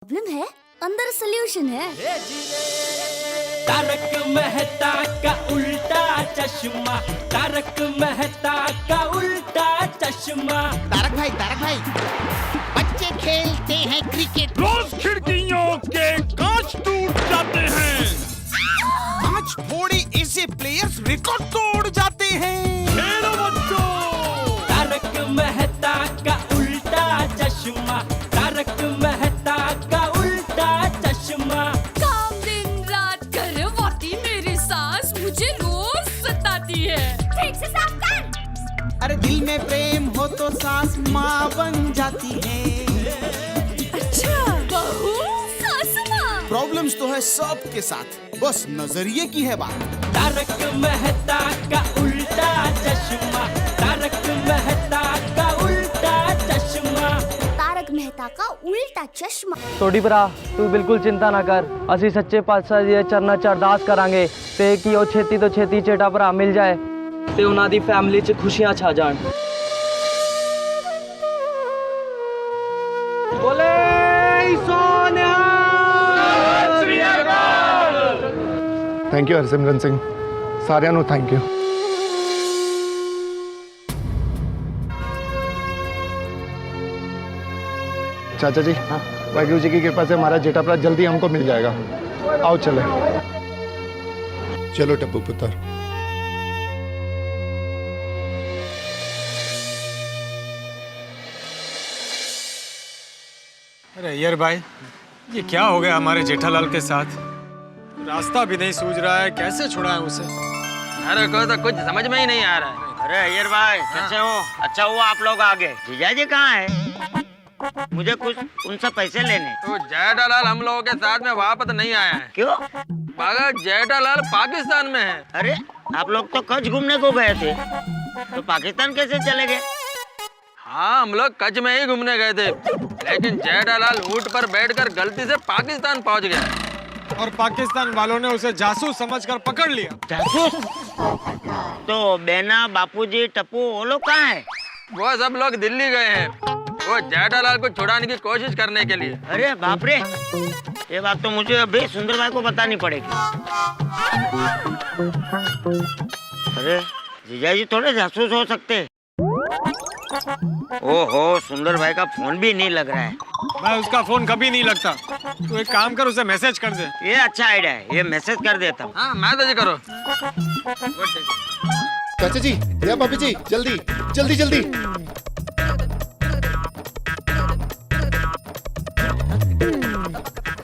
Problem है, अंदर solution है। तारक मेहता का उल्टा चश्मा, तारक मेहता का उल्टा चश्मा। तारक भाई, बच्चे खेलते हैं क्रिकेट, रोज खिड़कियों के कांच टूट जाते हैं, कांच फोड़े ऐसे प्लेयर्स रिकॉर्ड तोड़ जाते हैं। खेलो बच्चों। तारक मेहता का उल्टा चश्मा, तारक मेहता का उल्टा चश्मा। काम दिन रात करवाती मेरी सास मुझे रोज सताती है। ठीक से साफ कर। अरे दिल में प्रेम हो तो सास माँ बन जाती है। अच्छा, बहू सास माँ। प्रॉब्लम्स तो है सबके साथ, बस नजरिए की है बात। तारक मेहता का उल्टा चश्मा, तारक मेहता का उल्टा चश्मा। तारक मेहता का उल्टा चश्मा। तोड़ी भरा तू बिल्कुल चिंता ना कर, असी सच्चे पातशाह जी चरना च अरदास करांगे ते कि ओ छेती तो छेती चेटा भरा मिल जाए ते उन्हां दी फैमिली च खुशियां छा जाण। बोले सोनिया। थैंक यू हरसिमरन सिंह, सारिਆਂ ਨੂੰ थैंक यू। चाचा जी, वाहिगुरु जी की कृपा से हमारा जेठा भरा जल्दी हमको मिल जाएगा। आओ चले। चलो टप्पू पुत्र। अरे यार भाई, ये क्या हो गया हमारे जेठालाल के साथ? रास्ता भी नहीं सूझ रहा है, कैसे छुड़ाएं उसे? अरे को तो कुछ समझ में ही नहीं आ रहा है। अरे अय्यर भाई कैसे हो? अच्छा हुआ आप लोग आ गए। जीजा जी कहाँ है? मुझे कुछ उनसे पैसे लेने। तो जेठालाल हम लोगों के साथ में वापस नहीं आया है। क्यों? मगर जेठालाल पाकिस्तान में है। अरे आप लोग तो कच्छ घूमने को गए थे, तो पाकिस्तान कैसे चले गए? हाँ, हम लोग कच्छ में ही घूमने गए थे, लेकिन जेठालाल ऊंट पर बैठकर गलती से पाकिस्तान पहुंच गया और पाकिस्तान वालों ने उसे जासूस समझकर पकड़ लिया। जासूस? तो बेना, बापूजी, टप्पू वो लोग कहाँ है? वो सब लोग दिल्ली गए हैं, वो जेठालाल को छुड़ाने की कोशिश करने के लिए। अरे बाप रे, ये बात तो मुझे अभी सुंदर भाई को बतानी पड़ेगी। अरे जीजा जी थोड़े जासूस हो सकते। ओहो, सुंदर भाई का फोन भी नहीं लग रहा है। भाई उसका फोन कभी नहीं लगता, तू एक काम कर, उसे मैसेज कर दे। ये अच्छा आइडिया है, ये मैसेज कर देता हूँ। हाँ, मैसेज करो। चाचा जी या भाभी जी, जल्दी जल्दी जल्दी।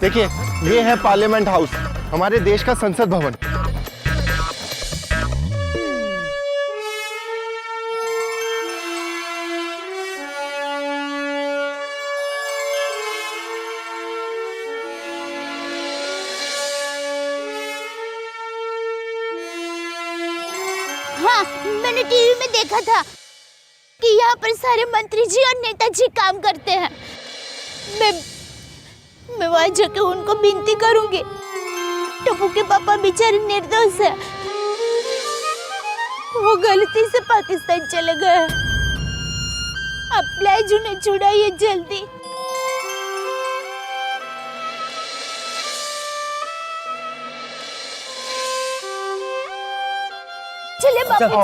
देखिए, ये है पार्लियामेंट हाउस, हमारे देश का संसद भवन। हाँ, मैंने टीवी में देखा था कि यहाँ पर सारे मंत्री जी और नेताजी काम करते हैं। मैं वहाँ जाके उनको विनती करूंगी। टप्पू के पापा बेचारे निर्दोष है, वो गलती से पाकिस्तान चले गए। आप प्लीज उन्हें छुड़ाइए जल्दी। चलिए बापू।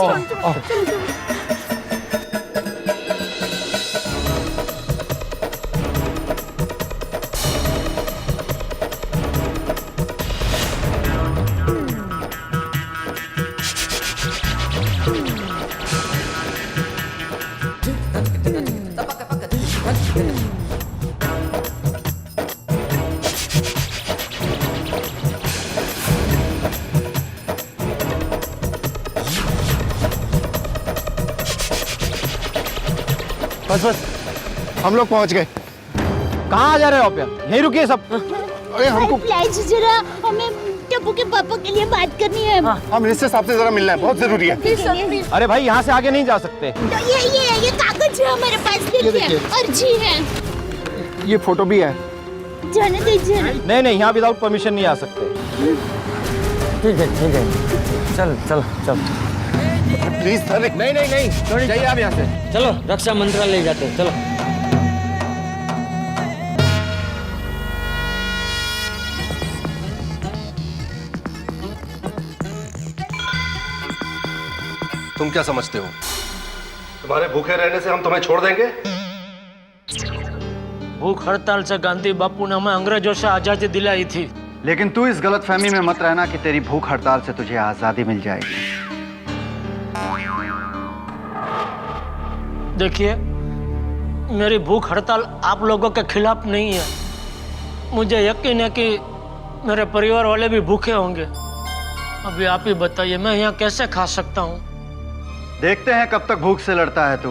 बस बस, हम लोग पहुंच गए। कहाँ जा रहे हो आप? यहीं रुकिए सब। अरे हमको प्लीज जरा हमें टप्पू के पापा के लिए बात करनी है। हम मिनिस्टर साहब से जरा मिलना है, बहुत जरूरी है। अरे भाई, यहाँ से आगे नहीं जा सकते। तो ये कागज है हमारे पास, देखिए अर्जी है। ये फोटो भी है। जाने दीजिए। नहीं, यहाँ विदाउट परमिशन नहीं आ सकते। ठीक है, चल चल चल। Please sir. नहीं, जाइए आप यहाँ से। चलो, रक्षा मंत्रालय जाते हैं, चलो। तुम क्या समझते हो? तुम्हारे भूखे रहने से हम तुम्हें छोड़ देंगे? भूख हड़ताल से गांधी बापू ने हमें अंग्रेजों से आजादी दिलाई थी। लेकिन तू इस गलतफहमी में मत रहना कि तेरी भूख हड़ताल से तुझे आजादी मिल जाएगी। देखिए, मेरी भूख हड़ताल आप लोगों के खिलाफ नहीं है। मुझे यकीन है कि मेरे परिवार वाले भी भूखे होंगे। अभी आप ही बताइए, मैं यहाँ कैसे खा सकता हूँ? देखते हैं कब तक भूख से लड़ता है तू।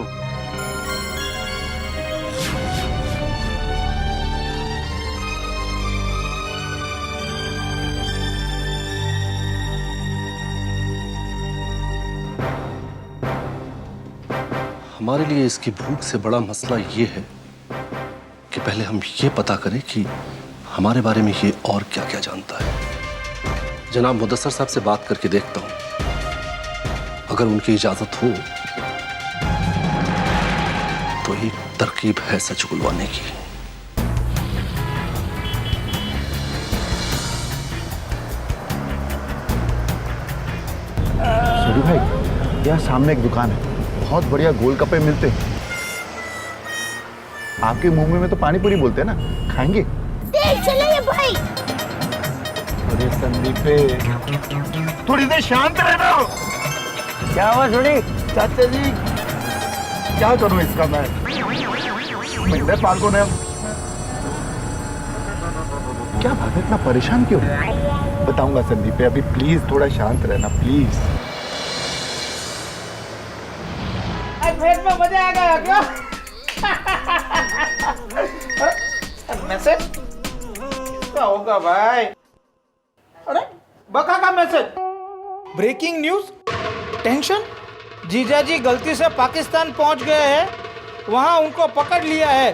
हमारे लिए इसकी भूख से बड़ा मसला ये है कि पहले हम ये पता करें कि हमारे बारे में ये और क्या क्या जानता है। जनाब मुदस्सर साहब से बात करके देखता हूं, अगर उनकी इजाजत हो तो एक तरकीब है सच उगलवाने की। सूरी भाई, यहाँ सामने एक दुकान है, बहुत बढ़िया गोलगप्पे मिलते हैं। आपके मुंह में तो पानी पूरी बोलते हैं ना, खाएंगे? चलिए भाई। अरे संदीप, थोड़ी देर शांत रहना। क्या हुआ छोड़ी? चाचा जी, क्या करूं इसका मैं? मेरे पालको ने क्या बात है, इतना परेशान क्यों? बताऊंगा संदीप, अभी प्लीज थोड़ा शांत रहना प्लीज। पेट में मजा आ गया क्या? मैसेज क्या होगा भाई? अरे बका का मैसेज, ब्रेकिंग न्यूज, टेंशन, जीजाजी गलती से पाकिस्तान पहुंच गए हैं, वहां उनको पकड़ लिया है,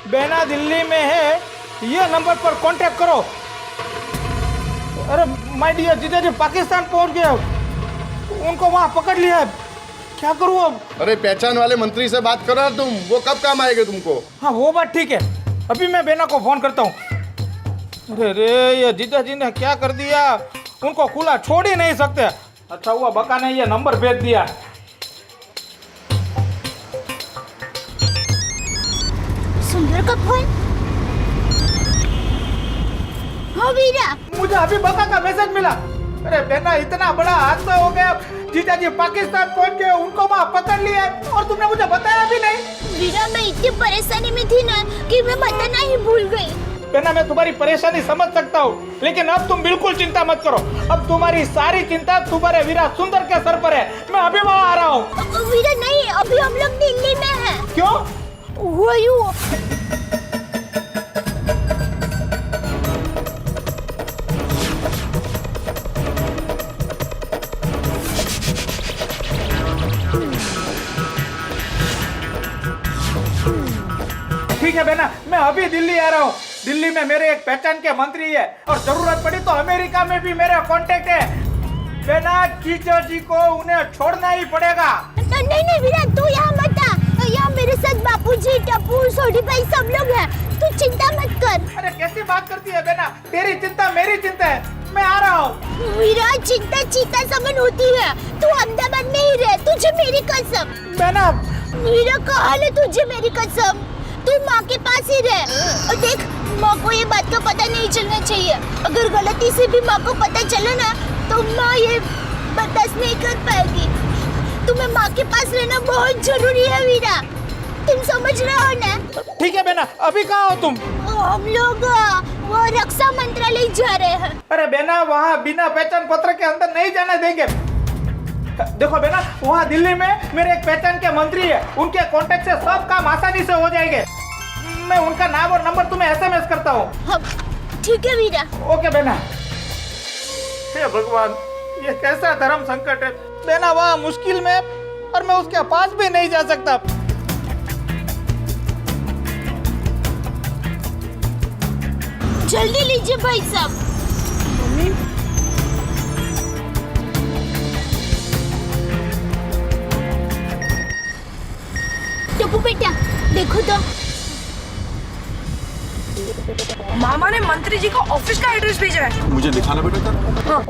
बेना दिल्ली में है, ये नंबर पर कांटेक्ट करो। अरे माय डियर जीजाजी पाकिस्तान पहुंच गए, उनको वहां पकड़ लिया है, क्या करूं अब? अरे पहचान वाले मंत्री से बात करो तुम, वो कब काम आएंगे तुमको? हाँ वो बात ठीक है, अभी मैं बेना को फोन करता हूँ। अरे रे, ये जीजाजी ने क्या कर दिया, उनको खुला छोड़ ही नहीं सकते। अच्छा हुआ बका ने ये नंबर भेज दिया। सुंदर का फोन। हाँ वीरा, मुझे अभी बका का मैसेज मिला। अरे बेना, इतना बड़ा हादसा हो गया, जीजाजी पाकिस्तान पहुंच गए, उनको वहाँ पकड़ लिया और तुमने मुझे बताया भी नहीं। वीरा, मैं इतनी परेशानी में थी ना कि मैं बताना ही भूल गई। बेना, मैं तुम्हारी परेशानी समझ सकता हूँ, लेकिन अब तुम बिल्कुल चिंता मत करो। अब तुम्हारी सारी चिंता तुम्हारे वीरा सुंदर के सर पर है। मैं अभी वहाँ आ रहा हूँ। वीरा नहीं, अभी हम लोग दिल्ली में हैं। क्यों? वो ठीक है बेना, मैं अभी दिल्ली आ रहा हूँ। दिल्ली में मेरे एक पहचान के मंत्री है और जरूरत पड़ी तो अमेरिका में भी मेरा कांटेक्ट है। बेना, जीजाजी को उन्हें छोड़ना ही पड़ेगा। नहीं वीरा, तू यहाँ मत आ। यहाँ मेरे साथ बापूजी, टप्पू, सोडी भाई सब लोग हैं, तू चिंता मत कर। अरे कैसी बात करती है बेना, तेरी चिंता मेरी चिंता है, मैं आ रहा हूँ। वीरा, चिंता चीता समन होती है, तू अहमदाबाद में ही रह, तुझे मेरी कसम। बेना, वीरा कहा है तुझे मेरी कसम, तू माँ के पास ही रह। और देख, माँ को ये बात का पता नहीं चलना चाहिए, अगर गलती से भी माँ को पता चले ना तो माँ ये बर्दाश्त नहीं कर पाएगी। तुम्हें माँ के पास रहना बहुत जरूरी है वीरा, तुम समझ रहे हो ना? ठीक है बेना, अभी कहाँ हो तुम? हम लोग वो रक्षा मंत्रालय जा रहे हैं। अरे बेना, वहाँ बिना पहचान पत्र के अंदर नहीं जाने देंगे। देखो बेना, वहाँ दिल्ली में मेरे एक पहचान के मंत्री है, उनके कांटेक्ट से सब काम आसानी से हो जाएंगे। मैं उनका नाम और नंबर तुम्हें SMS करता हूँ। ठीक है वीरा। ओके बेना। हे भगवान, ये कैसा धर्म संकट है। बेना वहाँ मुश्किल में और मैं उसके पास भी नहीं जा सकता। जल्दी लीजिए भाई साहब। मम्मी, टप्पू बेटा, देखो तो। मामा ने मंत्री जी को ऑफिस का एड्रेस भेजा है। मुझे दिखाना बेटा। हाँ।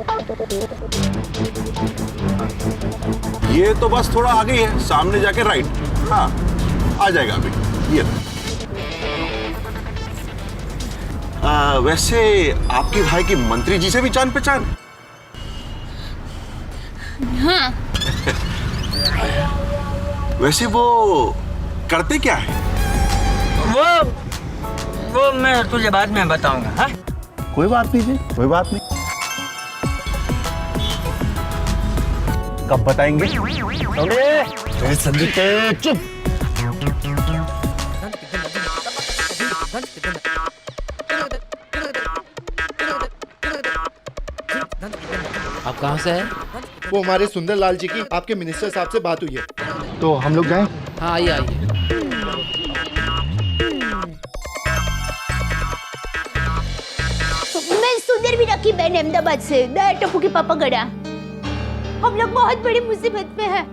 ये तो बस थोड़ा आगे ही है, सामने जाके राइट। हाँ आ जाएगा अभी। ये वैसे आपके भाई की मंत्री जी से भी जान पहचान? हाँ। वैसे वो करते क्या है? वो मैं तुझे बाद में बताऊंगा। हाँ? कोई बात नहीं जी, कोई बात नहीं। कब बताएंगे? संदीप चुप। आप कहाँ से हैं? वो हमारे सुंदर लाल जी की आपके मिनिस्टर साहब से बात हुई है, तो हम लोग जाएं? हाँ आइए आइए। मैं सुंदर भी रखी बहन अहमदाबाद से, टप्पू के पापा गड़ा। हम लोग बहुत बड़ी मुसीबत में हैं।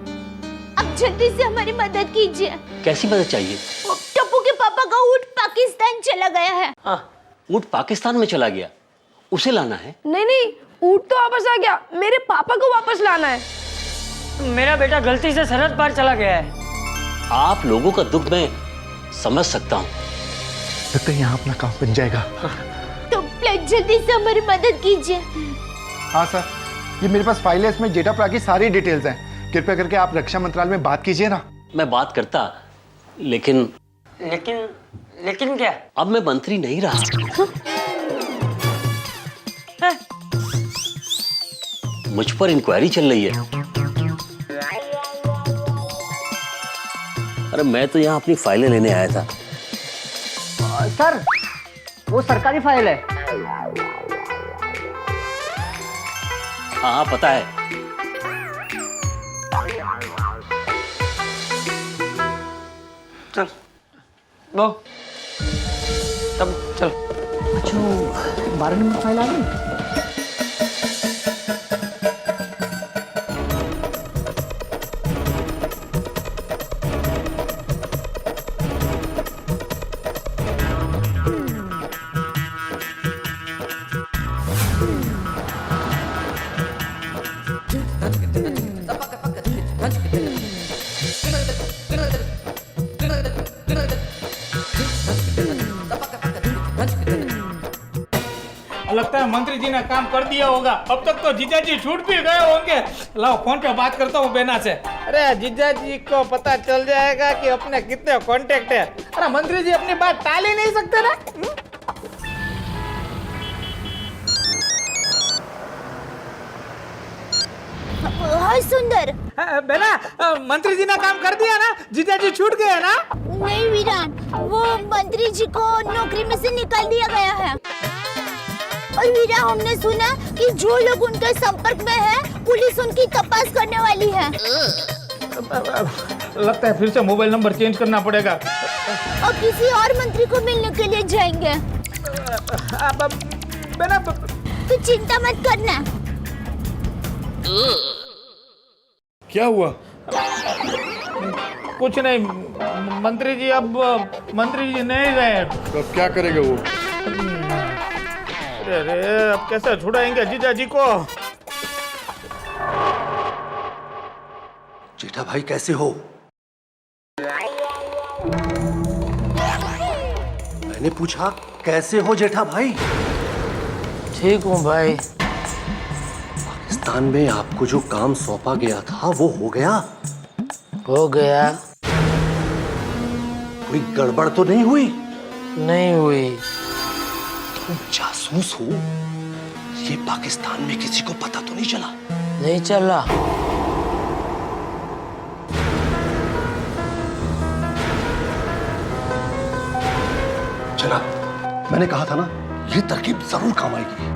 अब जल्दी से हमारी मदद कीजिए। कैसी मदद चाहिए? टप्पू के पापा का ऊँट पाकिस्तान चला गया है। ऊँट पाकिस्तान में चला गया, उसे लाना है? नहीं नहीं, ऊँट तो वापस आ गया, मेरे पापा को वापस लाना है। मेरा बेटा गलती से सरहद पार चला गया है। आप लोगों का दुख मैं समझ सकता हूँ। लगता है यहाँ अपना काम बन जाएगा। तो प्लीज जल्दी से हमारी मदद कीजिए। हाँ सर, ये मेरे पास फाइल है, इसमें जेठाप्रा की सारी डिटेल्स हैं। कृपया करके आप रक्षा मंत्रालय में बात कीजिए ना। मैं बात करता, लेकिन क्या? अब मैं मंत्री नहीं रहा। मुझ पर इंक्वायरी चल रही है। अरे मैं तो यहाँ अपनी फाइलें लेने आया था। सर वो सरकारी फाइल है। हाँ पता है। चल लो, तब चल। अच्छा 12 नंबर फाइल आ गई। लगता है मंत्री जी ने काम कर दिया होगा। अब तक तो जीजा जी छूट भी गए होंगे। लाओ फोन पे बात करता हूँ बेना से। अरे जीजा जी को पता चल जाएगा कि अपने कितने कांटेक्ट है। अरे मंत्री जी अपनी बात टाल ही नहीं सकते ना। हाँ सुंदर। बेना मंत्री जी ने काम कर दिया ना, जीजा जी छूट गए ना? नहीं वीरान, वो मंत्री जी को नौकरी में से निकाल दिया गया है। और वीरा हमने सुना कि जो लोग उनके संपर्क में है, पुलिस उनकी तपास करने वाली है। लगता है फिर से मोबाइल नंबर चेंज करना पड़ेगा। और किसी और मंत्री को मिलने के लिए जाएंगे। तो चिंता मत करना। क्या हुआ? कुछ नहीं, मंत्री जी अब मंत्री जी नहीं गए। तो अब क्या करेंगे वो? अरे अब कैसे छुड़ाएंगे जीजा जी को? जेठा भाई कैसे हो? मैंने पूछा कैसे हो जेठा भाई? ठीक हूँ भाई। पाकिस्तान में आपको जो काम सौंपा गया था वो हो गया? हो गया। कोई गड़बड़ तो नहीं हुई? नहीं हुई। तुम जासूस हो? ये पाकिस्तान में किसी को पता तो नहीं चला? नहीं चला। जनाब, मैंने कहा था ना, ये तरकीब जरूर काम आएगी।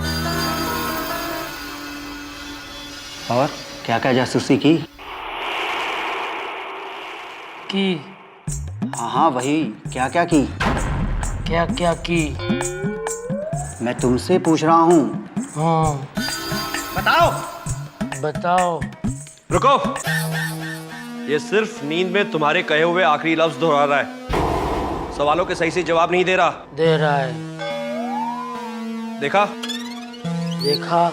और क्या क्या जासूसी की? हाँ हाँ वही, क्या क्या की? क्या क्या की? मैं तुमसे पूछ रहा हूँ। हाँ बताओ। बताओ। रुको, ये सिर्फ नींद में तुम्हारे कहे हुए आखिरी लफ्ज दोहरा रहा है। सवालों के सही से जवाब नहीं दे रहा। दे रहा है। देखा? देखा।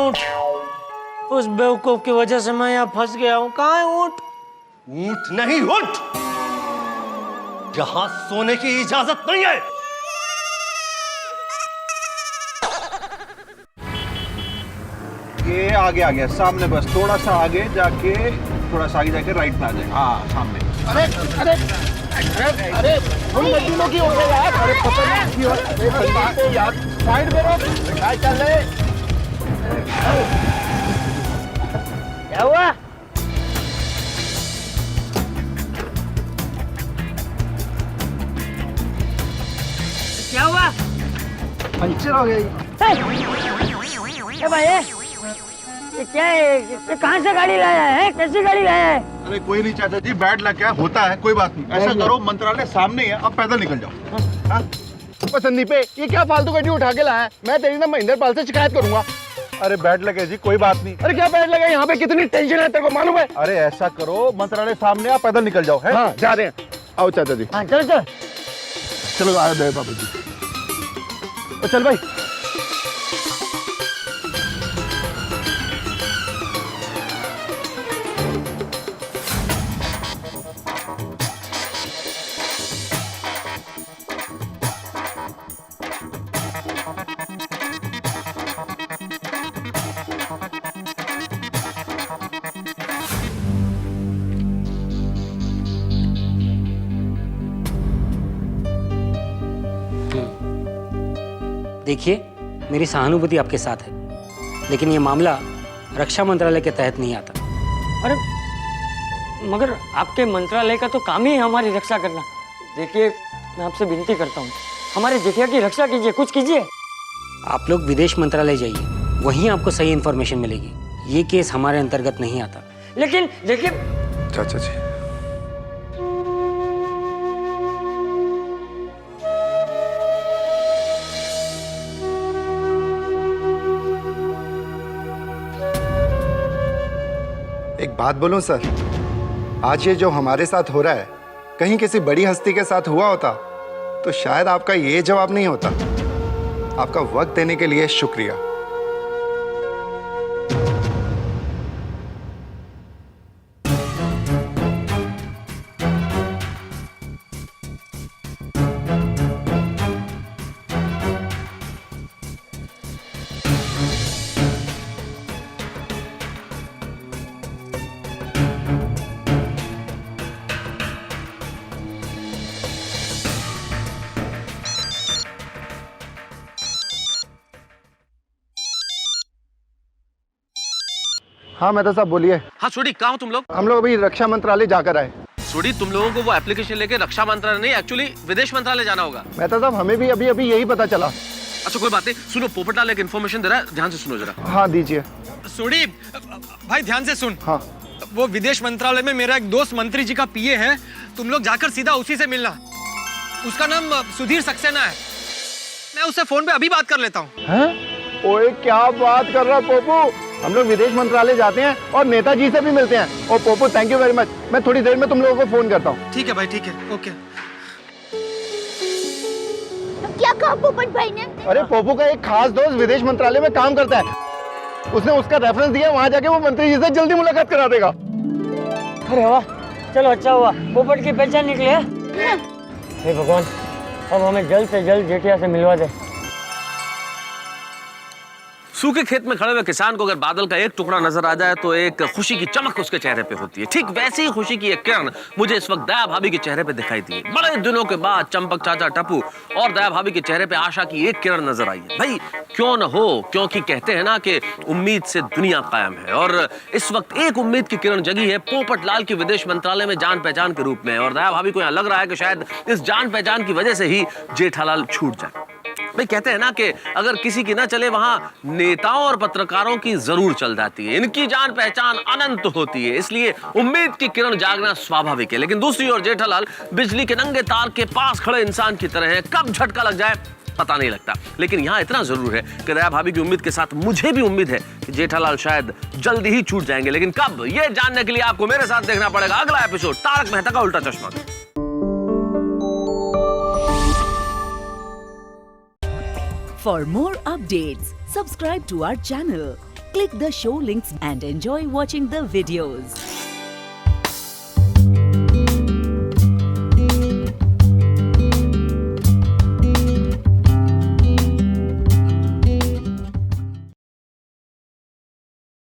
ऊँट? उस बेवकूफ की वजह से मैं यहाँ फंस गया हूँ। कहाँ है ऊँट? ऊँट नहीं, ऊँट। यहाँ सोने की इजाजत नहीं है। ये आगे आ गया सामने, बस थोड़ा सा आगे जाके, थोड़ा सा आगे जाके राइट में आ जाएगा। हाँ सामने। अरे अरे अरे अरे हम मजदूरों की हो गए यार। अरे पता नहीं क्यों। अरे संदीप यार साइड में रोक। क्या चल रहे? क्या हुआ? क्या हुआ? पंचर हो गई। भाई ये क्या है? ये कहाँ से गाड़ी लाया है? कैसी गाड़ी लाया है? अरे कोई नहीं चाचा जी, बैड लग गया, होता है, कोई बात नहीं। ऐसा करो, मंत्रालय सामने ही है, अब पैदल निकल जाओ। हाँ? संदीप ये क्या फालतू गाड़ी उठा के लाया है? मैं तेरी ना महेंद्र पाल से शिकायत करूंगा। अरे बैड लगे जी, कोई बात नहीं। अरे क्या बैड लगा? यहाँ पे कितनी टेंशन है तेरे को मालूम है? अरे ऐसा करो, मंत्रालय सामने, आप पैदल निकल जाओ। है? हाँ जा रहे हैं। आओ चाचा जी। हाँ चलो चलो चलो आ गए बाबा जी। तो चल भाई। देखिए, मेरी सहानुभूति आपके साथ है, लेकिन ये मामला रक्षा मंत्रालय के तहत नहीं आता। अरे मगर आपके मंत्रालय का तो काम ही है हमारी रक्षा करना। देखिए मैं आपसे विनती करता हूँ, हमारे जेठिया की रक्षा कीजिए, कुछ कीजिए। आप लोग विदेश मंत्रालय जाइए, वहीं आपको सही इन्फॉर्मेशन मिलेगी। ये केस हमारे अंतर्गत नहीं आता। लेकिन देखिए चाचा जी, एक बात बोलूं सर, आज ये जो हमारे साथ हो रहा है, कहीं किसी बड़ी हस्ती के साथ हुआ होता तो शायद आपका ये जवाब नहीं होता। आपका वक्त देने के लिए शुक्रिया। हाँ मेहता साहब बोलिए। हाँ छोड़ी, कहाँ हो तुम लोग? हम लोग अभी रक्षा मंत्रालय जाकर आए। छोड़ी, तुम लोगों को वो एप्लीकेशन लेके रक्षा मंत्रालय नहीं, एक्चुअली विदेश मंत्रालय जाना होगा। मेहता साहब हमें भी अभी अभी यही पता चला। अच्छा कोई बात नहीं, सुनो, पोपटलाल एक इन्फॉर्मेशन दे रहा है, ध्यान से सुनो जरा। हाँ दीजिए। सोडी भाई ध्यान से सुन। हाँ वो विदेश मंत्रालय में मेरा एक दोस्त मंत्री जी का पीए है, तुम लोग जाकर सीधा उसी से मिलना। उसका नाम सुधीर सक्सेना है, मैं उससे फोन पे अभी बात कर लेता हूँ। ओए क्या बात कर रहा पोपू, हम लोग विदेश मंत्रालय जाते हैं और नेताजी से भी मिलते हैं। और पोपू थैंक यू वेरी मच, मैं थोड़ी देर में तुम लोगों को फोन करता हूँ। ठीक है भाई, ठीक है, ओके। क्या कहा पोपट भाई ने? अरे पोपू का एक खास दोस्त विदेश मंत्रालय में काम करता है, उसने उसका रेफरेंस दिया, वहाँ जाके वो मंत्री जी से जल्दी मुलाकात करा देगा। अरे वाह, चलो अच्छा हुआ पोपट की पहचान निकली है। हे भगवान, अब हमें जल्द से जल्द जेठिया से मिलवा दे। सूखे खेत में खड़े हुए किसान को अगर बादल का एक टुकड़ा नजर आ जाए तो एक खुशी की चमक उसके चेहरे पे होती है। ठीक वैसी ही खुशी की एक किरण मुझे इस वक्त दया भाभी के चेहरे पे दिखाई दी। बड़े दिनों के बाद चंपक चाचा, टप्पू और दया भाभी के चेहरे पे आशा की एक किरण नजर आई है। भाई क्यों न हो, क्योंकि कहते हैं ना कि उम्मीद से दुनिया कायम है। और इस वक्त एक उम्मीद की किरण जगी है पोपट लाल की विदेश मंत्रालय में जान पहचान के रूप में। और दया भाभी को यहाँ लग रहा है कि शायद इस जान पहचान की वजह से ही जेठालाल छूट जाए। भाई कहते हैं ना कि अगर किसी की ना चले, वहां नेताओं और पत्रकारों की जरूर चल जाती है। इनकी जान पहचान अनंत होती है, इसलिए उम्मीद की किरण जागना स्वाभाविक है। लेकिन दूसरी ओर जेठालाल बिजली के नंगे तार के पास खड़े इंसान की तरह है, कब झटका लग जाए पता नहीं लगता। लेकिन यहाँ इतना जरूर है कि दया भाभी की उम्मीद के साथ मुझे भी उम्मीद है कि जेठालाल शायद जल्दी ही छूट जाएंगे। लेकिन कब, ये जानने के लिए आपको मेरे साथ देखना पड़ेगा अगला एपिसोड तारक मेहता का उल्टा चश्मा। For more updates, subscribe to our channel, Click the show links and enjoy watching the videos.